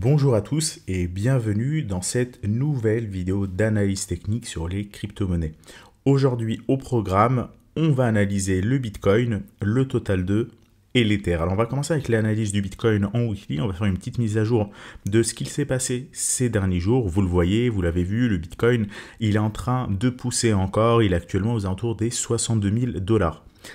Bonjour à tous et bienvenue dans cette nouvelle vidéo d'analyse technique sur les crypto-monnaies. Aujourd'hui au programme, on va analyser le Bitcoin, le Total 2 et l'Ether. Alors on va commencer avec l'analyse du Bitcoin en weekly, on va faire une petite mise à jour de ce qu'il s'est passé ces derniers jours. Vous le voyez, vous l'avez vu, le Bitcoin, il est en train de pousser encore, il est actuellement aux alentours des 62 000 $.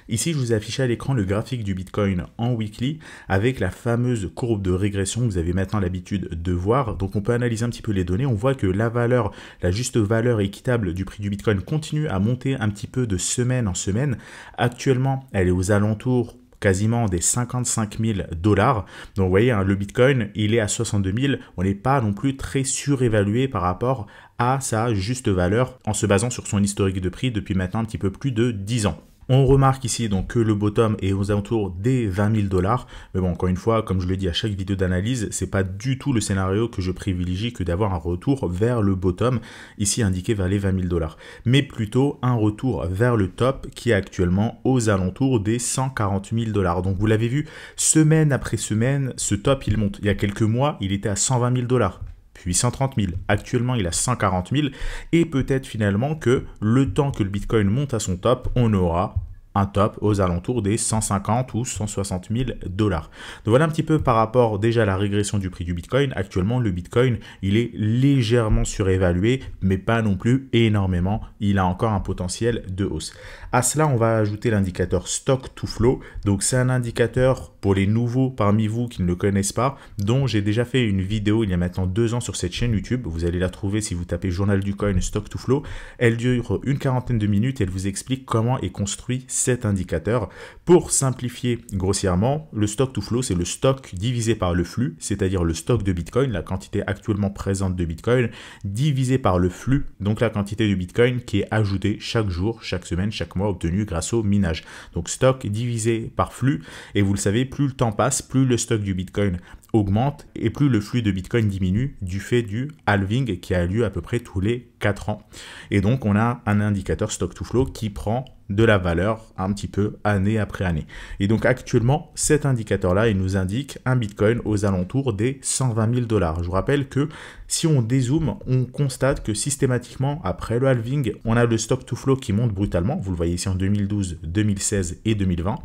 Ici, je vous ai affiché à l'écran le graphique du Bitcoin en weekly avec la fameuse courbe de régression que vous avez maintenant l'habitude de voir. Donc, on peut analyser un petit peu les données. On voit que la valeur, la juste valeur équitable du prix du Bitcoin continue à monter un petit peu de semaine en semaine. Actuellement, elle est aux alentours quasiment des 55 000 $. Donc, vous voyez, hein, le Bitcoin, il est à 62 000. On n'est pas non plus très surévalué par rapport à sa juste valeur en se basant sur son historique de prix depuis maintenant un petit peu plus de 10 ans. On remarque ici donc que le bottom est aux alentours des 20 000 $. Mais bon, encore une fois, comme je le dis à chaque vidéo d'analyse, c'est pas du tout le scénario que je privilégie que d'avoir un retour vers le bottom, ici indiqué vers les 20 000 $. Mais plutôt un retour vers le top qui est actuellement aux alentours des 140 000 $. Donc vous l'avez vu, semaine après semaine, ce top il monte. Il y a quelques mois, il était à 120 000 $. Puis 130 000. Actuellement, il a 140 000. Et peut-être finalement que le temps que le Bitcoin monte à son top, on aura un top aux alentours des 150 ou 160 000 $. Donc voilà un petit peu par rapport déjà à la régression du prix du Bitcoin. Actuellement, le Bitcoin, il est légèrement surévalué, mais pas non plus énormément. Il a encore un potentiel de hausse. À cela, on va ajouter l'indicateur Stock to Flow. Donc c'est un indicateur pour les nouveaux parmi vous qui ne le connaissent pas, dont j'ai déjà fait une vidéo il y a maintenant 2 ans sur cette chaîne YouTube. Vous allez la trouver si vous tapez Journal du Coin Stock to Flow. Elle dure une quarantaine de minutes et elle vous explique comment est construit cet indicateur. Pour simplifier grossièrement, le stock to flow, c'est le stock divisé par le flux, c'est-à-dire le stock de Bitcoin, la quantité actuellement présente de Bitcoin, divisé par le flux, donc la quantité de Bitcoin qui est ajoutée chaque jour, chaque semaine, chaque mois, obtenue grâce au minage. Donc stock divisé par flux, et vous le savez, plus le temps passe, plus le stock du Bitcoin augmente et plus le flux de Bitcoin diminue du fait du halving qui a lieu à peu près tous les 4 ans. Et donc, on a un indicateur stock to flow qui prend de la valeur un petit peu année après année. Et donc actuellement, cet indicateur-là, il nous indique un Bitcoin aux alentours des 120 000 $. Je vous rappelle que si on dézoome, on constate que systématiquement, après le halving, on a le stock to flow qui monte brutalement. Vous le voyez ici en 2012, 2016 et 2020.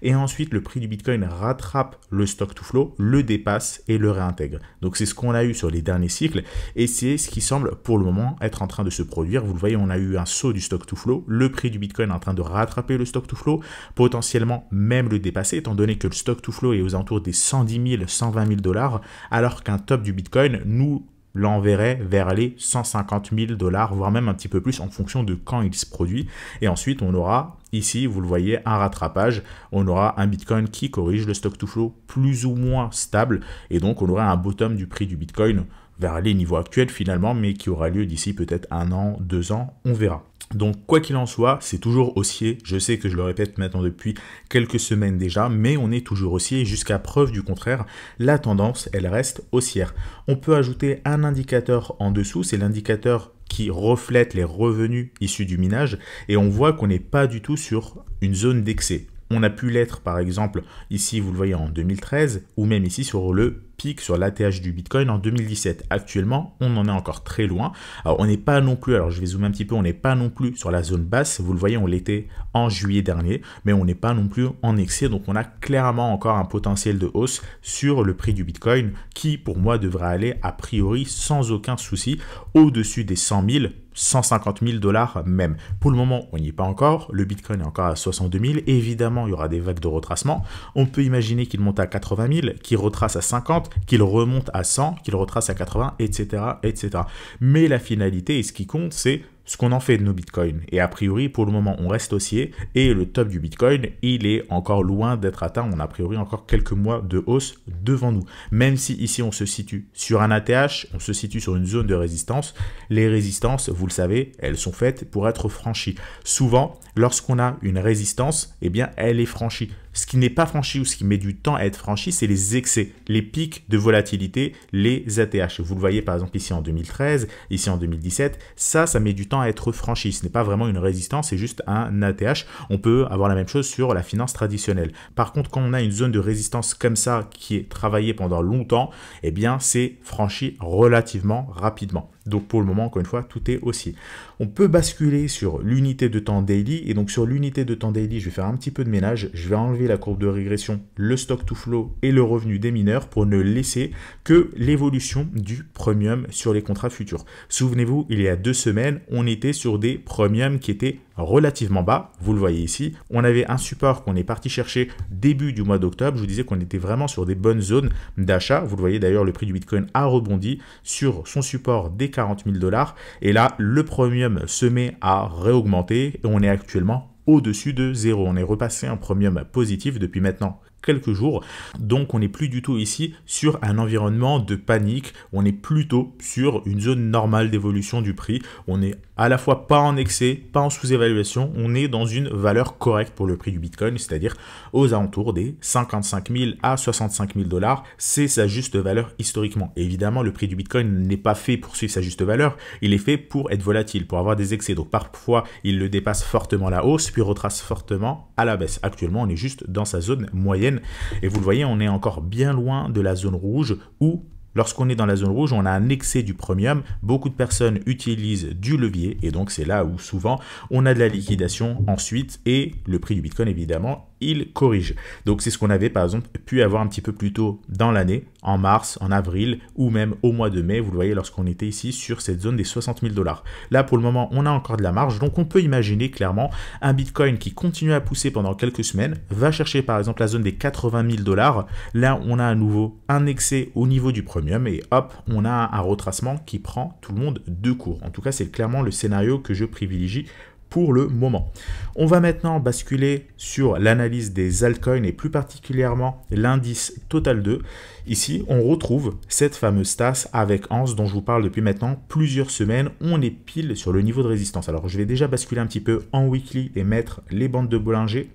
Et ensuite, le prix du Bitcoin rattrape le stock to flow, le dépasse et le réintègre. Donc c'est ce qu'on a eu sur les derniers cycles et c'est ce qui semble pour le moment être en train de se produire. Vous le voyez, on a eu un saut du stock to flow, le prix du Bitcoin est en train de rattraper le stock to flow, potentiellement même le dépasser, étant donné que le stock to flow est aux alentours des 110 000, 120 000 $, alors qu'un top du Bitcoin nous l'enverrait vers les 150 000 $, voire même un petit peu plus en fonction de quand il se produit. Et ensuite, on aura ici, vous le voyez, un rattrapage. On aura un Bitcoin qui corrige le stock to flow plus ou moins stable. Et donc, on aura un bottom du prix du Bitcoin vers les niveaux actuels finalement, mais qui aura lieu d'ici peut-être 1 an, 2 ans, on verra. Donc, quoi qu'il en soit, c'est toujours haussier. Je sais que je le répète maintenant depuis quelques semaines déjà, mais on est toujours haussier. Jusqu'à preuve du contraire, la tendance, elle reste haussière. On peut ajouter un indicateur en dessous, c'est l'indicateur qui reflète les revenus issus du minage, et on voit qu'on n'est pas du tout sur une zone d'excès. On a pu l'être, par exemple, ici, vous le voyez en 2013, ou même ici sur le pic sur l'ATH du Bitcoin en 2017. Actuellement, on en est encore très loin. Alors, on n'est pas non plus, alors je vais zoomer un petit peu, on n'est pas non plus sur la zone basse. Vous le voyez, on l'était en juillet dernier, mais on n'est pas non plus en excès. Donc, on a clairement encore un potentiel de hausse sur le prix du Bitcoin qui, pour moi, devrait aller a priori sans aucun souci au-dessus des 100 000 150 000 $ même. Pour le moment, on n'y est pas encore. Le Bitcoin est encore à 62 000. Évidemment, il y aura des vagues de retracement. On peut imaginer qu'il monte à 80 000, qu'il retrace à 50, qu'il remonte à 100, qu'il retrace à 80, etc., etc. Mais la finalité et ce qui compte, c'est ce qu'on en fait de nos bitcoins. Et a priori, pour le moment, on reste haussier et le top du bitcoin, il est encore loin d'être atteint. On a a priori encore quelques mois de hausse devant nous. Même si ici, on se situe sur un ATH, on se situe sur une zone de résistance. Les résistances, vous le savez, elles sont faites pour être franchies. Souvent, lorsqu'on a une résistance, eh bien, elle est franchie. Ce qui n'est pas franchi ou ce qui met du temps à être franchi, c'est les excès, les pics de volatilité, les ATH. Vous le voyez par exemple ici en 2013, ici en 2017, ça met du temps à être franchi. Ce n'est pas vraiment une résistance, c'est juste un ATH. On peut avoir la même chose sur la finance traditionnelle. Par contre, quand on a une zone de résistance comme ça qui est travaillée pendant longtemps, eh bien c'est franchi relativement rapidement. Donc pour le moment, encore une fois, tout est haussier. On peut basculer sur l'unité de temps daily. Et donc sur l'unité de temps daily, je vais faire un petit peu de ménage. Je vais enlever la courbe de régression, le stock to flow et le revenu des mineurs pour ne laisser que l'évolution du premium sur les contrats futurs. Souvenez-vous, il y a 2 semaines, on était sur des premiums qui étaient relativement bas. Vous le voyez ici. On avait un support qu'on est parti chercher début du mois d'octobre. Je vous disais qu'on était vraiment sur des bonnes zones d'achat. Vous le voyez d'ailleurs, le prix du Bitcoin a rebondi sur son support des 40 000 $. Et là, le premium se met à réaugmenter et on est actuellement au-dessus de 0. On est repassé un premium positif depuis maintenant quelques jours. Donc, on n'est plus du tout ici sur un environnement de panique. On est plutôt sur une zone normale d'évolution du prix. On est à la fois pas en excès, pas en sous-évaluation. On est dans une valeur correcte pour le prix du Bitcoin, c'est-à-dire aux alentours des 55 000 à 65 000 $. C'est sa juste valeur historiquement. Et évidemment, le prix du Bitcoin n'est pas fait pour suivre sa juste valeur. Il est fait pour être volatile, pour avoir des excès. Donc, parfois, il le dépasse fortement à la hausse, puis retrace fortement à la baisse. Actuellement, on est juste dans sa zone moyenne. Et vous le voyez, on est encore bien loin de la zone rouge où, lorsqu'on est dans la zone rouge, on a un excès du premium. Beaucoup de personnes utilisent du levier et donc c'est là où souvent on a de la liquidation ensuite et le prix du Bitcoin évidemment il corrige. Donc c'est ce qu'on avait par exemple pu avoir un petit peu plus tôt dans l'année, en mars, en avril ou même au mois de mai. Vous le voyez lorsqu'on était ici sur cette zone des 60 000 $. Là pour le moment on a encore de la marge, donc on peut imaginer clairement un Bitcoin qui continue à pousser pendant quelques semaines, va chercher par exemple la zone des 80 000 $. Là on a à nouveau un excès au niveau du premium et hop on a un retracement qui prend tout le monde de court. En tout cas c'est clairement le scénario que je privilégie pour le moment. On va maintenant basculer sur l'analyse des altcoins et plus particulièrement l'indice Total 2. Ici, on retrouve cette fameuse tasse avec Ans dont je vous parle depuis maintenant plusieurs semaines. On est pile sur le niveau de résistance. Alors, je vais déjà basculer un petit peu en weekly et mettre les bandes de Bollinger.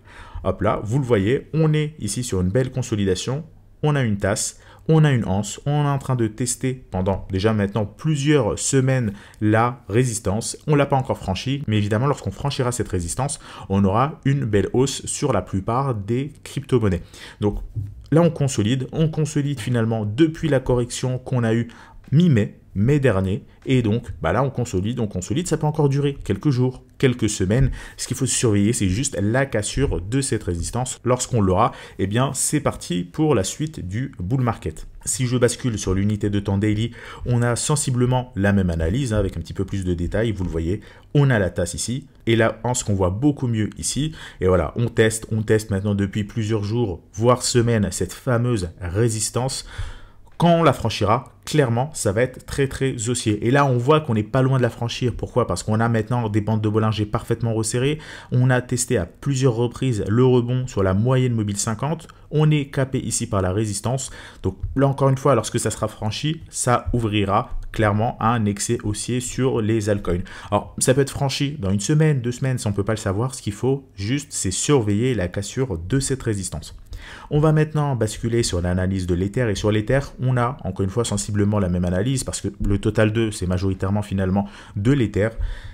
Hop là, vous le voyez, on est ici sur une belle consolidation. On a une tasse. On a une anse, on est en train de tester pendant déjà maintenant plusieurs semaines la résistance. On ne l'a pas encore franchie, mais évidemment, lorsqu'on franchira cette résistance, on aura une belle hausse sur la plupart des crypto-monnaies. Donc là, on consolide finalement depuis la correction qu'on a eue mi-mai, mai dernier, et donc là on consolide, ça peut encore durer quelques jours, quelques semaines. Ce qu'il faut surveiller, c'est juste la cassure de cette résistance. Lorsqu'on l'aura, eh bien c'est parti pour la suite du bull market. Si je bascule sur l'unité de temps daily, on a sensiblement la même analyse, avec un petit peu plus de détails, vous le voyez, on a la tasse ici, et là, ce qu'on voit beaucoup mieux ici, et voilà, on teste maintenant depuis plusieurs jours, voire semaines, cette fameuse résistance. Quand on la franchira, clairement, ça va être très très haussier. Et là, on voit qu'on n'est pas loin de la franchir. Pourquoi? Parce qu'on a maintenant des bandes de Bollinger parfaitement resserrées. On a testé à plusieurs reprises le rebond sur la moyenne mobile 50. On est capé ici par la résistance. Donc là, encore une fois, lorsque ça sera franchi, ça ouvrira clairement un excès haussier sur les altcoins. Alors, ça peut être franchi dans une semaine, 2 semaines, si on ne peut pas le savoir. Ce qu'il faut juste, c'est surveiller la cassure de cette résistance. On va maintenant basculer sur l'analyse de l'Ether et sur l'Ether, on a encore une fois sensiblement la même analyse parce que le Total 2 c'est majoritairement finalement de l'Ether.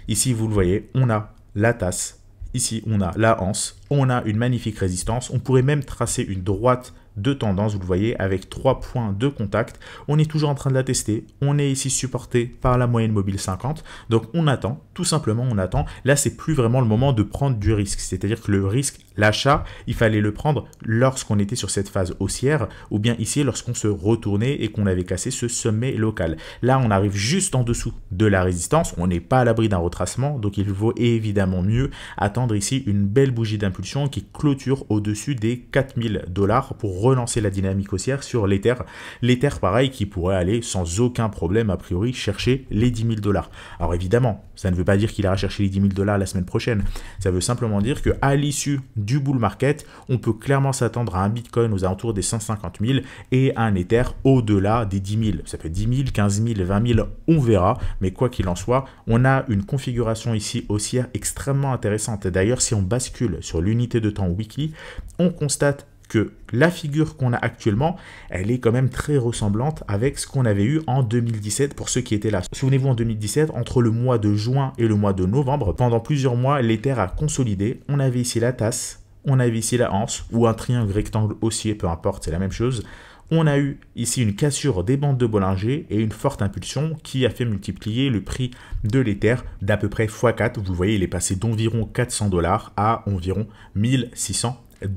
Ici vous le voyez, on a la tasse, ici on a la anse, on a une magnifique résistance, on pourrait même tracer une droite de tendance, vous le voyez, avec 3 points de contact. On est toujours en train de la tester. On est ici supporté par la moyenne mobile 50. Donc, on attend, tout simplement, on attend. Là, c'est plus vraiment le moment de prendre du risque. C'est-à-dire que le risque, l'achat, il fallait le prendre lorsqu'on était sur cette phase haussière ou bien ici, lorsqu'on se retournait et qu'on avait cassé ce sommet local. Là, on arrive juste en dessous de la résistance. On n'est pas à l'abri d'un retracement. Donc, il vaut évidemment mieux attendre ici une belle bougie d'impulsion qui clôture au-dessus des 4 000 $ pour relancer la dynamique haussière sur l'Ether. L'Ether, pareil, qui pourrait aller sans aucun problème, a priori, chercher les 10 000 $. Alors évidemment, ça ne veut pas dire qu'il ira chercher les 10 000 $ la semaine prochaine. Ça veut simplement dire qu'à l'issue du bull market, on peut clairement s'attendre à un Bitcoin aux alentours des 150 000 et à un Ether au-delà des 10 000. Ça peut être 10 000, 15 000, 20 000, on verra. Mais quoi qu'il en soit, on a une configuration ici haussière extrêmement intéressante. D'ailleurs, si on bascule sur l'unité de temps weekly, on constate que la figure qu'on a actuellement, elle est quand même très ressemblante avec ce qu'on avait eu en 2017 pour ceux qui étaient là. Souvenez-vous, en 2017, entre le mois de juin et le mois de novembre, pendant plusieurs mois, l'Ether a consolidé. On avait ici la tasse, on avait ici la anse ou un triangle rectangle haussier, peu importe, c'est la même chose. On a eu ici une cassure des bandes de Bollinger et une forte impulsion qui a fait multiplier le prix de l'Ether d'à peu près x4. Vous voyez, il est passé d'environ 400 $ à environ 1600 $.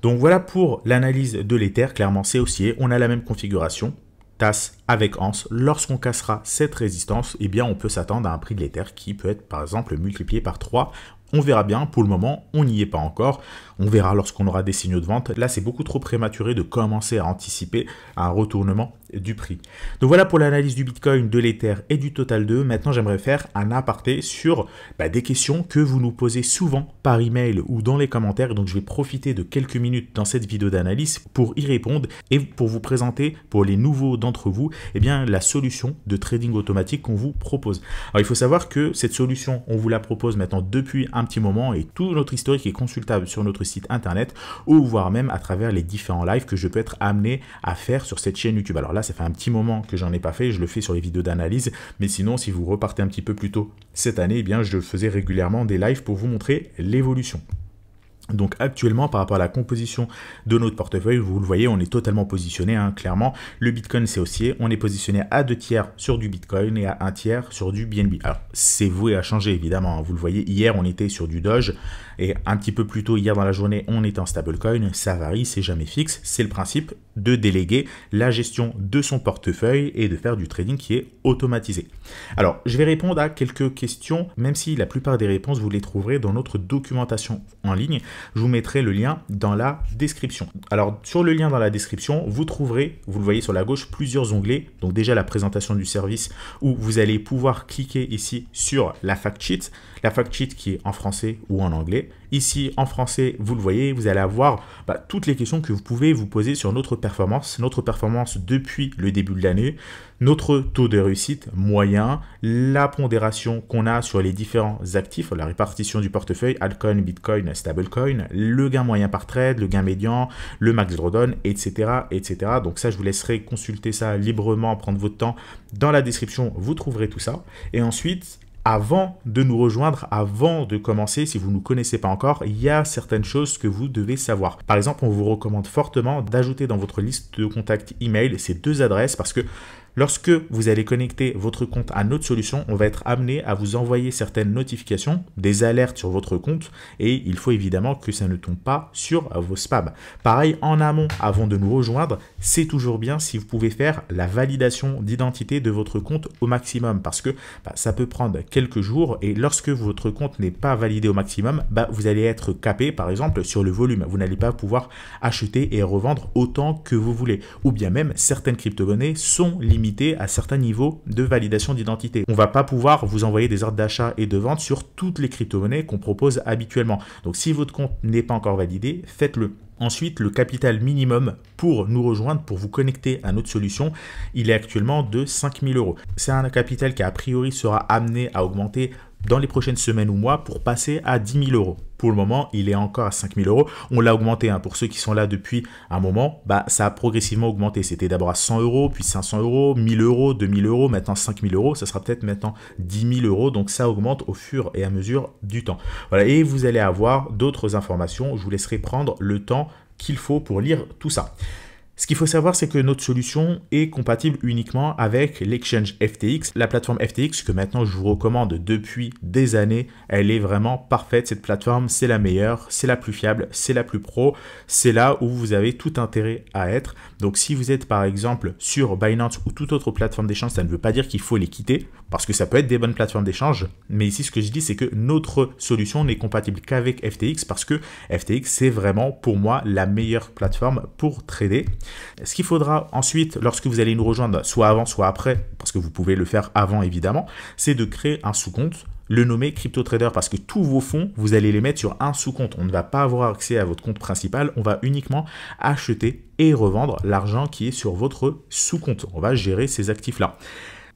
Donc voilà pour l'analyse de l'Ether. Clairement, c'est haussier. On a la même configuration, tasse avec anse. Lorsqu'on cassera cette résistance, eh bien, on peut s'attendre à un prix de l'Ether qui peut être par exemple multiplié par 3. On verra bien, pour le moment, on n'y est pas encore. On verra lorsqu'on aura des signaux de vente. Là, c'est beaucoup trop prématuré de commencer à anticiper un retournement du prix. Donc voilà pour l'analyse du Bitcoin, de l'Ether et du Total 2. Maintenant, j'aimerais faire un aparté sur des questions que vous nous posez souvent par email ou dans les commentaires. Donc, je vais profiter de quelques minutes dans cette vidéo d'analyse pour y répondre et pour vous présenter, pour les nouveaux d'entre vous, eh bien, la solution de trading automatique qu'on vous propose. Alors, il faut savoir que cette solution, on vous la propose maintenant depuis un petit moment et tout notre historique est consultable sur notre site internet ou voire même à travers les différents lives que je peux être amené à faire sur cette chaîne YouTube. Alors là, ça fait un petit moment que j'en ai pas fait, je le fais sur les vidéos d'analyse, mais sinon, si vous repartez un petit peu plus tôt cette année, eh bien, je faisais régulièrement des lives pour vous montrer l'évolution. Donc actuellement, par rapport à la composition de notre portefeuille, vous le voyez, on est totalement positionné, clairement. Le Bitcoin, c'est haussier. On est positionné à 2 tiers sur du Bitcoin et à 1 tiers sur du BNB. Alors, c'est voué à changer, évidemment. Vous le voyez, hier, on était sur du Doge. Et un petit peu plus tôt, hier dans la journée, on était en stablecoin. Ça varie, c'est jamais fixe. C'est le principe de déléguer la gestion de son portefeuille et de faire du trading qui est automatisé. Alors, je vais répondre à quelques questions, même si la plupart des réponses, vous les trouverez dans notre documentation en ligne. Je vous mettrai le lien dans la description. Alors, sur le lien dans la description, vous trouverez, vous le voyez sur la gauche, plusieurs onglets. Donc déjà, la présentation du service où vous allez pouvoir cliquer ici sur la fact sheet. La fact sheet qui est en français ou en anglais. Ici, en français, vous le voyez, vous allez avoir toutes les questions que vous pouvez vous poser sur notre performance depuis le début de l'année, notre taux de réussite moyen, la pondération qu'on a sur les différents actifs, la répartition du portefeuille, altcoin, bitcoin, stablecoin, le gain moyen par trade, le gain médian, le max drawdown, etc., etc. Donc ça, je vous laisserai consulter ça librement, prendre votre temps. Dans la description, vous trouverez tout ça. Et ensuite, avant de nous rejoindre, avant de commencer, si vous ne nous connaissez pas encore, il y a certaines choses que vous devez savoir. Par exemple, on vous recommande fortement d'ajouter dans votre liste de contacts email ces 2 adresses parce que lorsque vous allez connecter votre compte à notre solution, on va être amené à vous envoyer certaines notifications, des alertes sur votre compte et il faut évidemment que ça ne tombe pas sur vos spams. Pareil, en amont, avant de nous rejoindre, c'est toujours bien si vous pouvez faire la validation d'identité de votre compte au maximum parce que ça peut prendre quelques jours et lorsque votre compte n'est pas validé au maximum, vous allez être capé par exemple sur le volume. Vous n'allez pas pouvoir acheter et revendre autant que vous voulez ou bien même certaines crypto-monnaies sont limitées à certains niveaux de validation d'identité. On ne va pas pouvoir vous envoyer des ordres d'achat et de vente sur toutes les crypto-monnaies qu'on propose habituellement. Donc si votre compte n'est pas encore validé, faites-le. Ensuite, le capital minimum pour nous rejoindre, pour vous connecter à notre solution, il est actuellement de 5 000 €. C'est un capital qui a priori sera amené à augmenter dans les prochaines semaines ou mois pour passer à 10 000 €. Pour le moment, il est encore à 5 000 €. On l'a augmenté. Pour ceux qui sont là depuis un moment, ça a progressivement augmenté. C'était d'abord à 100 €, puis 500 €, 1000 €, 2000 €, maintenant 5 000 €. Ça sera peut-être maintenant 10 000 €. Donc ça augmente au fur et à mesure du temps. Voilà. Et vous allez avoir d'autres informations. Je vous laisserai prendre le temps qu'il faut pour lire tout ça. Ce qu'il faut savoir, c'est que notre solution est compatible uniquement avec l'exchange FTX, la plateforme FTX que maintenant je vous recommande depuis des années. Elle est vraiment parfaite, cette plateforme, c'est la meilleure, c'est la plus fiable, c'est la plus pro, c'est là où vous avez tout intérêt à être. Donc si vous êtes par exemple sur Binance ou toute autre plateforme d'échange, ça ne veut pas dire qu'il faut les quitter, parce que ça peut être des bonnes plateformes d'échange. Mais ici, ce que je dis, c'est que notre solution n'est compatible qu'avec FTX, parce que FTX, c'est vraiment pour moi la meilleure plateforme pour trader. Ce qu'il faudra ensuite, lorsque vous allez nous rejoindre, soit avant, soit après, parce que vous pouvez le faire avant évidemment, c'est de créer un sous-compte, le nommer CryptoTrader, parce que tous vos fonds, vous allez les mettre sur un sous-compte. On ne va pas avoir accès à votre compte principal, on va uniquement acheter et revendre l'argent qui est sur votre sous-compte. On va gérer ces actifs-là.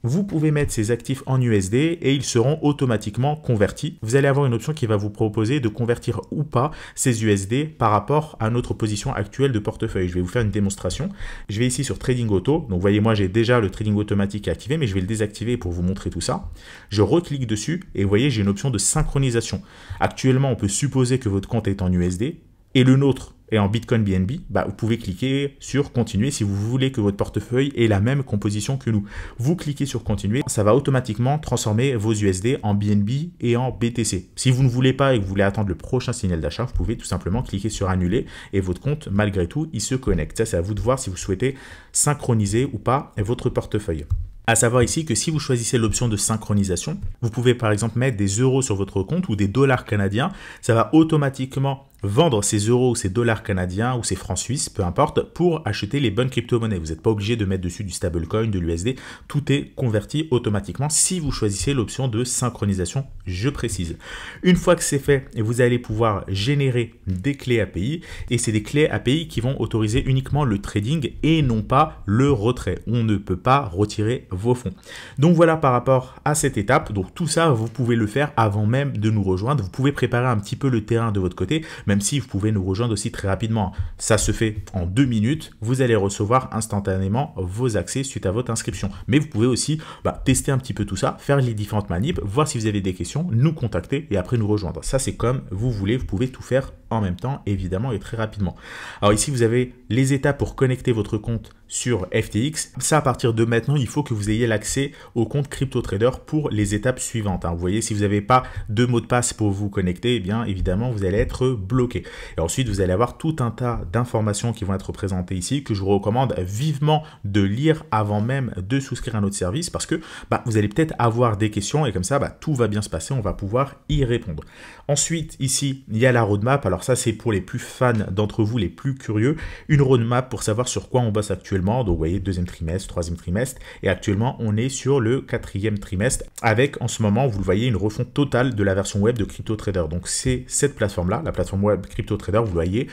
Vous pouvez mettre ces actifs en USD et ils seront automatiquement convertis. Vous allez avoir une option qui va vous proposer de convertir ou pas ces USD par rapport à notre position actuelle de portefeuille. Je vais vous faire une démonstration. Je vais ici sur Trading Auto. Donc, vous voyez, moi, j'ai déjà le Trading automatique activé, mais je vais le désactiver pour vous montrer tout ça. Je reclique dessus et vous voyez, j'ai une option de synchronisation. Actuellement, on peut supposer que votre compte est en USD et le nôtre et en Bitcoin BNB, vous pouvez cliquer sur continuer si vous voulez que votre portefeuille ait la même composition que nous. Vous cliquez sur continuer, ça va automatiquement transformer vos USD en BNB et en BTC. Si vous ne voulez pas et que vous voulez attendre le prochain signal d'achat, vous pouvez tout simplement cliquer sur annuler et votre compte, malgré tout, il se connecte. Ça, c'est à vous de voir si vous souhaitez synchroniser ou pas votre portefeuille. À savoir ici que si vous choisissez l'option de synchronisation, vous pouvez par exemple mettre des euros sur votre compte ou des dollars canadiens. Ça va automatiquement vendre ces euros, ces dollars canadiens ou ces francs suisses, peu importe, pour acheter les bonnes crypto-monnaies. Vous n'êtes pas obligé de mettre dessus du stablecoin, de l'USD. Tout est converti automatiquement si vous choisissez l'option de synchronisation, je précise. Une fois que c'est fait, vous allez pouvoir générer des clés API et c'est des clés API qui vont autoriser uniquement le trading et non pas le retrait. On ne peut pas retirer vos fonds. Donc voilà par rapport à cette étape. Donc tout ça, vous pouvez le faire avant même de nous rejoindre. Vous pouvez préparer un petit peu le terrain de votre côté, même si vous pouvez nous rejoindre aussi très rapidement. Ça se fait en 2 minutes. Vous allez recevoir instantanément vos accès suite à votre inscription. Mais vous pouvez aussi tester un petit peu tout ça, faire les différentes manips, voir si vous avez des questions, nous contacter et après nous rejoindre. Ça, c'est comme vous voulez. Vous pouvez tout faire en même temps, évidemment, et très rapidement. Alors ici, vous avez les étapes pour connecter votre compte sur FTX. Ça, à partir de maintenant, il faut que vous ayez l'accès au compte CryptoTrader pour les étapes suivantes. Vous voyez, si vous n'avez pas de mot de passe pour vous connecter, eh bien, évidemment, vous allez être bloqué. Et ensuite, vous allez avoir tout un tas d'informations qui vont être présentées ici, que je vous recommande vivement de lire avant même de souscrire à notre service, parce que vous allez peut-être avoir des questions et comme ça, tout va bien se passer, on va pouvoir y répondre. Ensuite, ici, il y a la roadmap. Alors ça, c'est pour les plus fans d'entre vous, les plus curieux. Une roadmap pour savoir sur quoi on bosse actuellement. Donc, vous voyez, 2e trimestre, 3e trimestre. Et actuellement, on est sur le 4e trimestre avec, en ce moment, vous le voyez, une refonte totale de la version web de CryptoTrader. Donc, c'est cette plateforme-là, la plateforme web CryptoTrader, vous le voyez.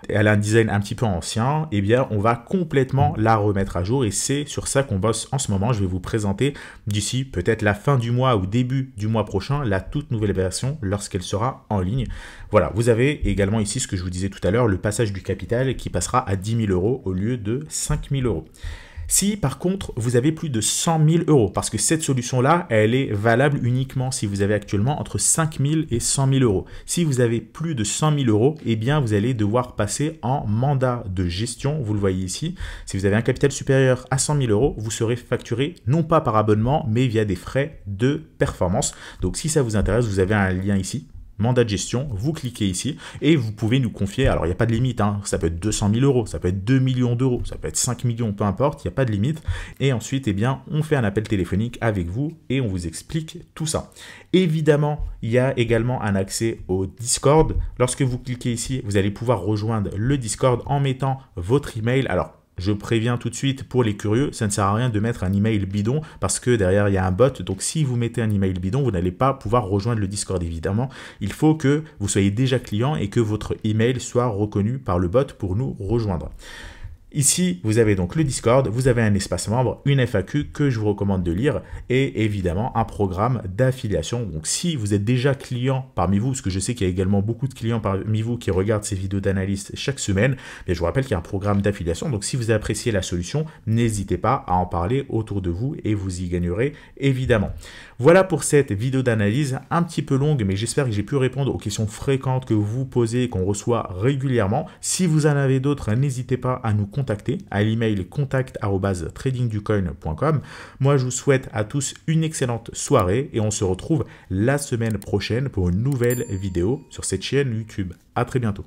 Elle a un design un petit peu ancien, eh bien on va complètement la remettre à jour et c'est sur ça qu'on bosse en ce moment. Je vais vous présenter d'ici peut-être la fin du mois ou début du mois prochain la toute nouvelle version lorsqu'elle sera en ligne. Voilà, vous avez également ici ce que je vous disais tout à l'heure, le passage du capital qui passera à 10 000 € au lieu de 5 000 €. Si par contre vous avez plus de 100 000 €, parce que cette solution-là, elle est valable uniquement si vous avez actuellement entre 5 000 et 100 000 €. Si vous avez plus de 100 000 €, eh bien vous allez devoir passer en mandat de gestion. Vous le voyez ici. Si vous avez un capital supérieur à 100 000 €, vous serez facturé non pas par abonnement, mais via des frais de performance. Donc si ça vous intéresse, vous avez un lien ici. Mandat de gestion, vous cliquez ici et vous pouvez nous confier, alors il n'y a pas de limite, ça peut être 200 000 €, ça peut être 2 millions d'euros, ça peut être 5 millions, peu importe, il n'y a pas de limite. Et ensuite, eh bien, on fait un appel téléphonique avec vous et on vous explique tout ça. Évidemment, il y a également un accès au Discord. Lorsque vous cliquez ici, vous allez pouvoir rejoindre le Discord en mettant votre email. Alors, je préviens tout de suite pour les curieux, ça ne sert à rien de mettre un email bidon parce que derrière il y a un bot. Donc si vous mettez un email bidon, vous n'allez pas pouvoir rejoindre le Discord évidemment. Il faut que vous soyez déjà client et que votre email soit reconnu par le bot pour nous rejoindre. Ici, vous avez donc le Discord, vous avez un espace membre, une FAQ que je vous recommande de lire et évidemment un programme d'affiliation. Donc si vous êtes déjà client parmi vous, parce que je sais qu'il y a également beaucoup de clients parmi vous qui regardent ces vidéos d'analyse chaque semaine, mais je vous rappelle qu'il y a un programme d'affiliation. Donc si vous appréciez la solution, n'hésitez pas à en parler autour de vous et vous y gagnerez évidemment. Voilà pour cette vidéo d'analyse un petit peu longue, mais j'espère que j'ai pu répondre aux questions fréquentes que vous posez et qu'on reçoit régulièrement. Si vous en avez d'autres, n'hésitez pas à nous contacter contacter à l'email contact@tradingducoin.com. Moi, je vous souhaite à tous une excellente soirée et on se retrouve la semaine prochaine pour une nouvelle vidéo sur cette chaîne YouTube. À très bientôt.